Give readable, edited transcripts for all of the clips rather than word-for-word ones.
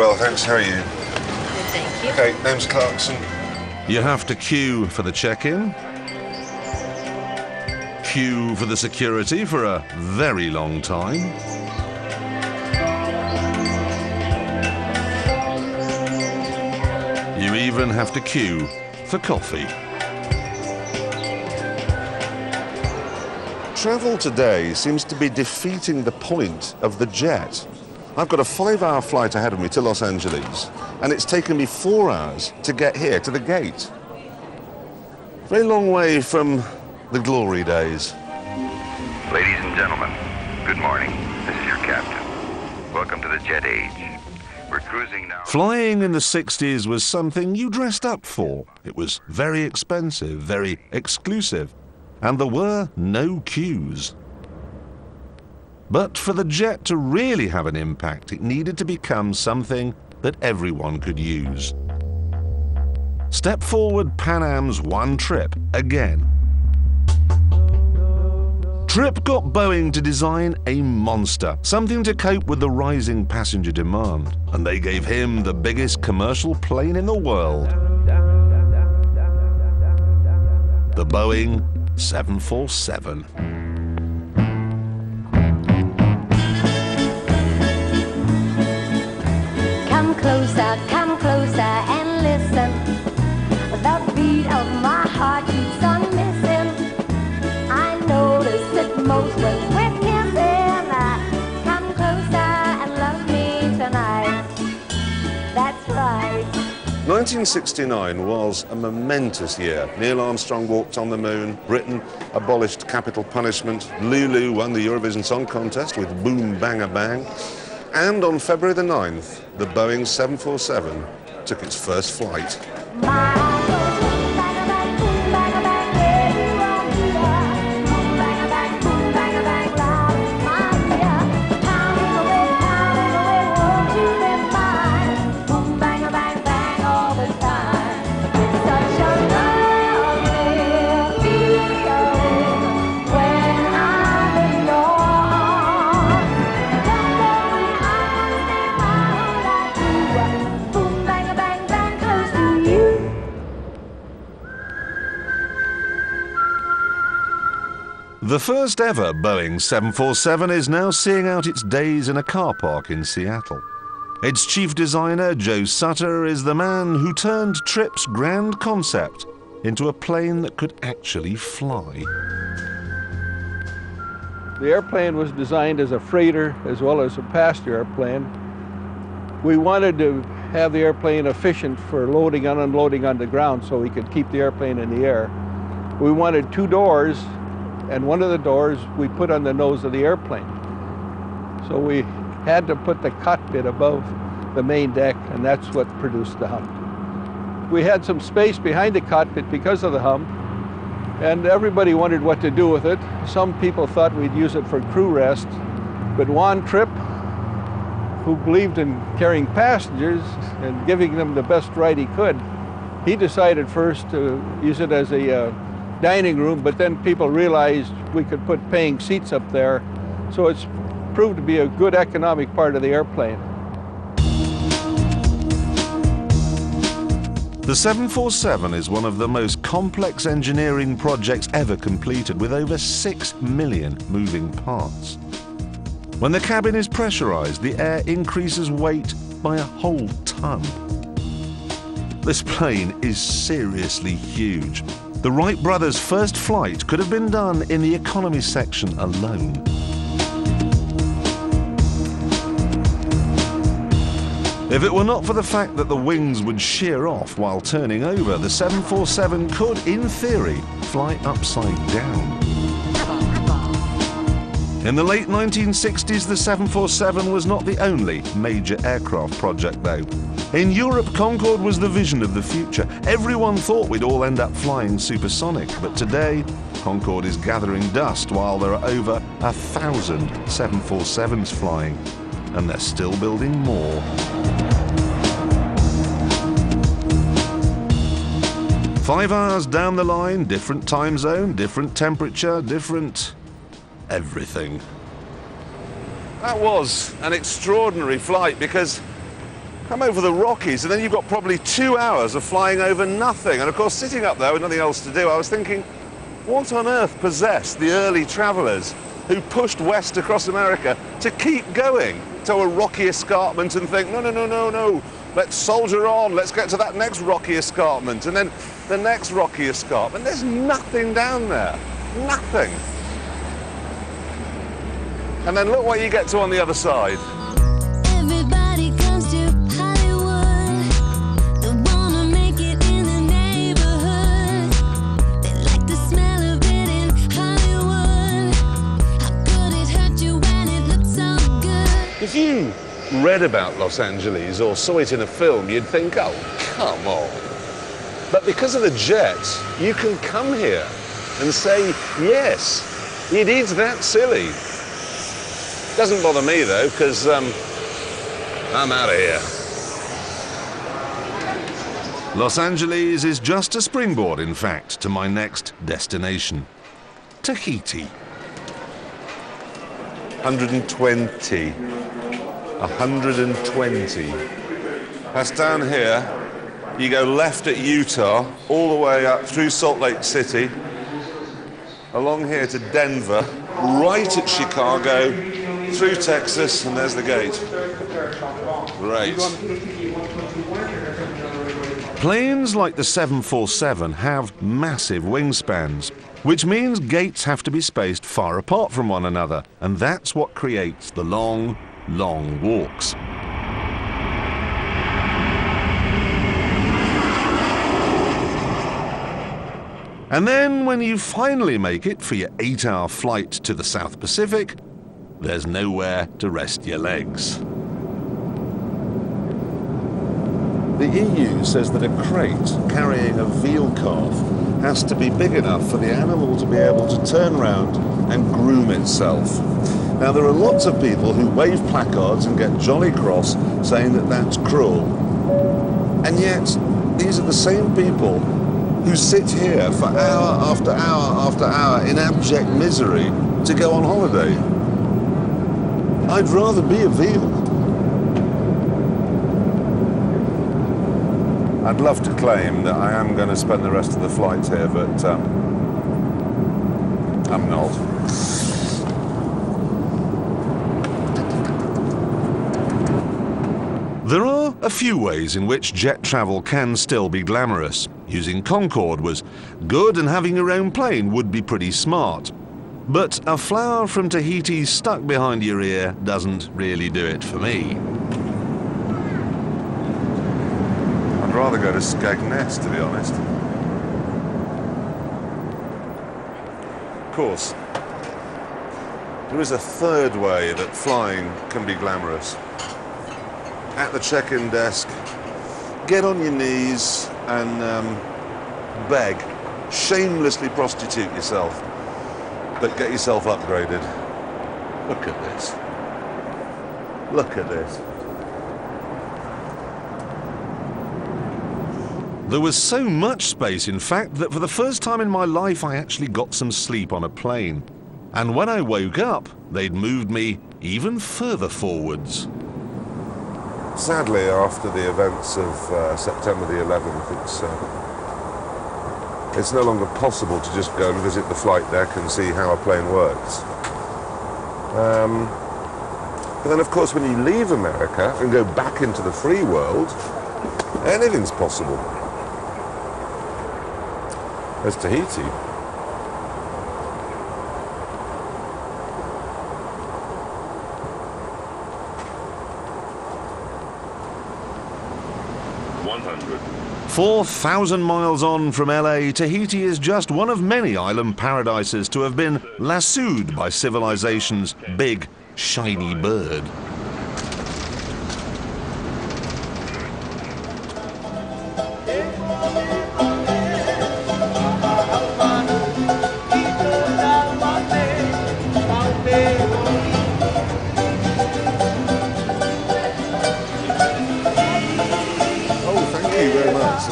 well, thanks. How are you? Good, thank you. Okay, name's Clarkson. You have to queue for the check-in, queue for the security for a very long time, you even have to queue for coffee. Travel today seems to be defeating the point of the jet. I've got a 5-hour flight ahead of me to Los Angeles, and it's taken me 4 hours to get here to the gate. Very long way from the glory days. Ladies and gentlemen, good morning. This is your captain. Welcome to the jet age. We're cruising now. Flying in the 60s was something you dressed up for. It was very expensive, very exclusive, and there were no queues. But for the jet to really have an impact, it needed to become something that everyone could use. Step forward Pan Am's One Trip again. Trip got Boeing to design a monster, something to cope with the rising passenger demand, and they gave him the biggest commercial plane in the world. The Boeing 747. Come closer and listen. The beat of my heart keeps on missing. I notice it most when we're kissing. Come closer and love me tonight. That's right. 1969 was a momentous year. Neil Armstrong walked on the moon, Britain abolished capital punishment, Lulu won the Eurovision Song Contest with Boom Bang a Bang, and on February the 9th, the Boeing 747 took its first flight. The first ever Boeing 747 is now seeing out its days in a car park in Seattle. Its chief designer, Joe Sutter, is the man who turned Trip's grand concept into a plane that could actually fly. The airplane was designed as a freighter as well as a passenger airplane. We wanted to have the airplane efficient for loading and unloading on the ground so we could keep the airplane in the air. We wanted 2 doors, and one of the doors we put on the nose of the airplane. So we had to put the cockpit above the main deck, and that's what produced the hump. We had some space behind the cockpit because of the hump, and everybody wondered what to do with it. Some people thought we'd use it for crew rest, but Juan Tripp, who believed in carrying passengers and giving them the best ride he could, he decided first to use it as a dining room, but then people realized we could put paying seats up there, so it's proved to be a good economic part of the airplane. The 747 is one of the most complex engineering projects ever completed, with over 6 million moving parts. When the cabin is pressurized, the air increases weight by a whole ton. This plane is seriously huge. The Wright brothers' first flight could have been done in the economy section alone. If it were not for the fact that the wings would shear off while turning over, the 747 could, in theory, fly upside down. In the late 1960s, the 747 was not the only major aircraft project, though. In Europe, Concorde was the vision of the future. Everyone thought we'd all end up flying supersonic, but today, Concorde is gathering dust while there are over 1,000 747s flying, and they're still building more. 5 hours down the line, different time zone, different temperature, different everything. That was an extraordinary flight because come over the Rockies, and then you've got probably 2 hours of flying over nothing. And of course, sitting up there with nothing else to do, I was thinking, what on earth possessed the early travellers who pushed west across America to keep going to a rocky escarpment and think, no, no, no, no, no, let's soldier on, let's get to that next rocky escarpment, and then the next rocky escarpment. There's nothing down there, nothing. And then look what you get to on the other side. Everybody comes to Hollywood. They wanna make it in the neighborhood. They like the smell of it in Hollywood. How could it hurt you when it looks so good? If you read about Los Angeles or saw it in a film, you'd think, oh, come on. But because of the jet, you can come here and say, yes, it is that silly. Doesn't bother me though, because I'm out of here. Los Angeles is just a springboard, in fact, to my next destination, Tahiti. 120. 120. That's down here. You go left at Utah, all the way up through Salt Lake City, along here to Denver, right at Chicago, through Texas, and there's the gate. Great. Planes like the 747 have massive wingspans, which means gates have to be spaced far apart from one another, and that's what creates the long, long walks. And then when you finally make it for your 8-hour flight to the South Pacific, there's nowhere to rest your legs. The EU says that a crate carrying a veal calf has to be big enough for the animal to be able to turn round and groom itself. Now, there are lots of people who wave placards and get jolly cross saying that that's cruel. And yet, these are the same people who sit here for hour after hour after hour in abject misery to go on holiday. I'd rather be a veal. I'd love to claim that I am going to spend the rest of the flight here, but I'm not. There are a few ways in which jet travel can still be glamorous. Using Concorde was good, and having your own plane would be pretty smart. But a flower from Tahiti stuck behind your ear doesn't really do it for me. I'd rather go to Skegness, to be honest. Of course, there is a third way that flying can be glamorous. At the check-in desk, get on your knees and beg, shamelessly prostitute yourself, but get yourself upgraded. Look at this. Look at this. There was so much space, in fact, that for the first time in my life I actually got some sleep on a plane. And when I woke up, they'd moved me even further forwards. Sadly, after the events of September the 11th, it's no longer possible to just go and visit the flight deck and see how a plane works. But then, of course, when you leave America and go back into the free world, anything's possible. There's Tahiti. $100. 4,000 miles on from LA, Tahiti is just one of many island paradises to have been lassoed by civilization's big, shiny bird.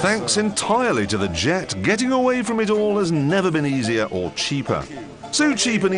Thanks entirely to the jet, getting away from it all has never been easier or cheaper. So cheap and